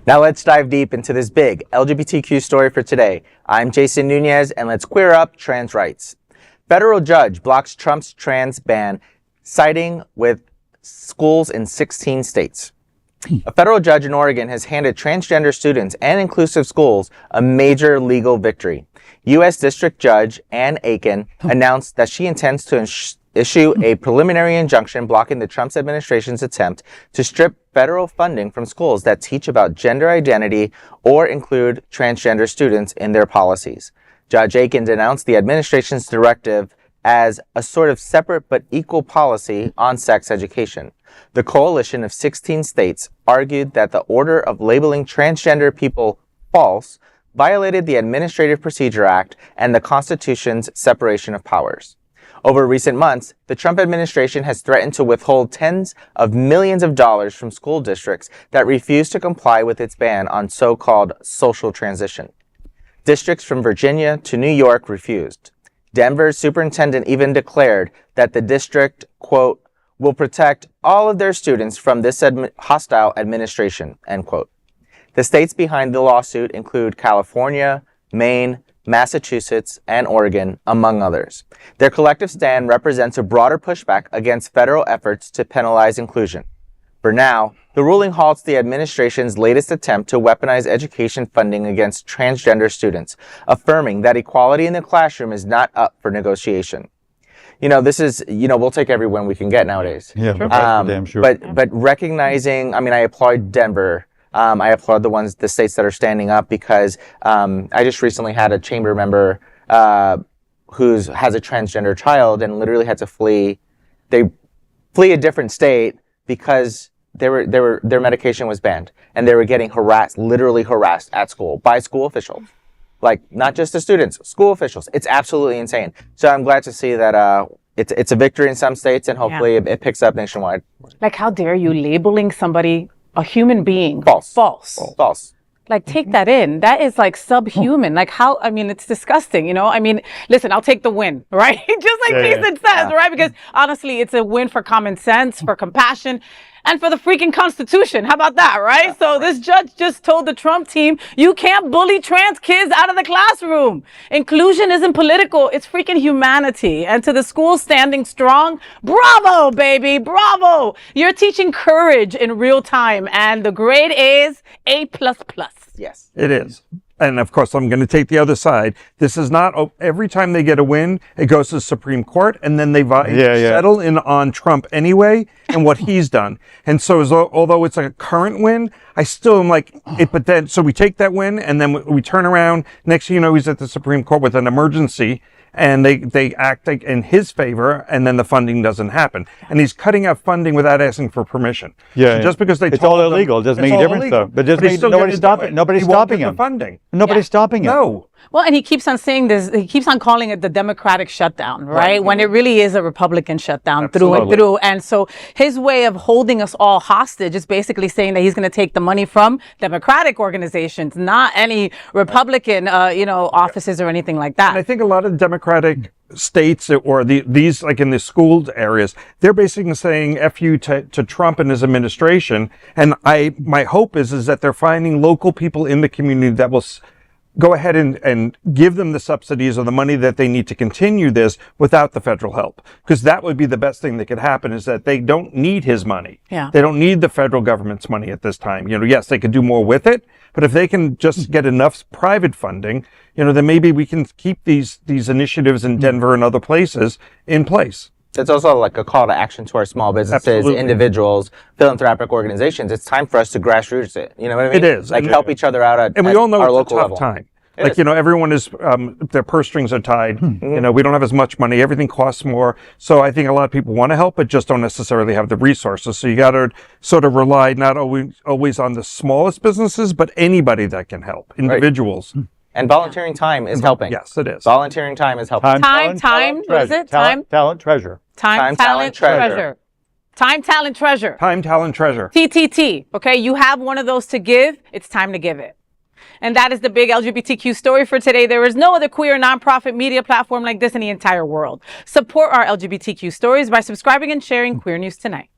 Now let's dive deep into this big LGBTQ story for today. I'm Jason Nunez, and let's queer up trans rights. Federal judge blocks Trump's trans ban, siding with schools in 16 states. A federal judge in Oregon has handed transgender students and inclusive schools a major legal victory. U.S. District Judge Ann Aiken announced that she intends to issue a preliminary injunction blocking the Trump administration's attempt to strip federal funding from schools that teach about gender identity or include transgender students in their policies. Judge Aiken denounced the administration's directive as a sort of separate but equal policy on sex education. The coalition of 16 states argued that the order of labeling transgender people false violated the Administrative Procedure Act and the Constitution's separation of powers. Over recent months, the Trump administration has threatened to withhold tens of millions of dollars from school districts that refuse to comply with its ban on so-called social transition. Districts from Virginia to New York refused. Denver's superintendent even declared that the district, quote, will protect all of their students from this hostile administration, end quote. The states behind the lawsuit include California, Maine, Massachusetts, and Oregon, among others. Their collective stand represents a broader pushback against federal efforts to penalize inclusion. For now, the ruling halts the administration's latest attempt to weaponize education funding against transgender students, affirming that equality in the classroom is not up for negotiation. This is, we'll take every win we can get nowadays. Yeah, damn sure. But recognizing, I applaud Denver. I applaud the states that are standing up because I just recently had a chamber member who has a transgender child and literally had to flee. They flee a different state because their medication was banned and they were getting literally harassed at school by school officials. Like, not just the students, school officials. It's absolutely insane. So I'm glad to see that it's a victory in some states and hopefully it picks up nationwide. Like, how dare you labeling somebody a human being? False. Like, take that in. That is like subhuman. Like, how, it's disgusting, listen, I'll take the win, right? Just like Jason says, right? Because honestly, it's a win for common sense, for compassion, and for the freaking Constitution. How about that, right? So this judge just told the Trump team, you can't bully trans kids out of the classroom. Inclusion isn't political. It's freaking humanity. And to the schools standing strong, bravo, baby, bravo. You're teaching courage in real time. And the grade is A++. Yes. It is. And of course, I'm going to take the other side. This is not, every time they get a win, it goes to the Supreme Court, and then they settle in on Trump anyway and what he's done. And so although it's a current win, I still am like, but then, so we take that win, and then we turn around, next thing you know, he's at the Supreme Court with an emergency, and they act like in his favor, and then the funding doesn't happen. And he's cutting out funding without asking for permission. Yeah. So just because it's all illegal. It doesn't make a difference, though. But nobody's stopping. Nobody's stopping him. Funding. Nobody's stopping him. No. Well, and he keeps on saying this, he keeps on calling it the Democratic shutdown, right? When it really is a Republican shutdown through and through. And so his way of holding us all hostage is basically saying that he's going to take the money from Democratic organizations, not any Republican, offices or anything like that. And I think a lot of Democratic states or these, like in the school areas, they're basically saying F you to Trump and his administration. And my hope is that they're finding local people in the community that will go ahead and give them the subsidies or the money that they need to continue this without the federal help. Because that would be the best thing that could happen, is that they don't need his money. Yeah. They don't need the federal government's money at this time. Yes, they could do more with it, but if they can just get enough private funding, then maybe we can keep these initiatives in Denver and other places in place. It's also like a call to action to our small businesses, individuals, philanthropic organizations. It's time for us to grassroots it. You know what I mean? It is. Like, help each other out and we all know our it's local a tough level. time. Everyone is, their purse strings are tied. We don't have as much money. Everything costs more. So I think a lot of people want to help, but just don't necessarily have the resources. So you got to sort of rely not always on the smallest businesses, but anybody that can help, individuals. Right. And volunteering time is helping. Yes, it is. Volunteering time is helping. What is it? Talent, treasure. Time, talent, treasure. Time, talent, treasure. Time, talent, treasure. TTT. Okay, you have one of those to give. It's time to give it. And that is the big LGBTQ story for today. There is no other queer nonprofit media platform like this in the entire world. Support our LGBTQ stories by subscribing and sharing Queer News Tonight.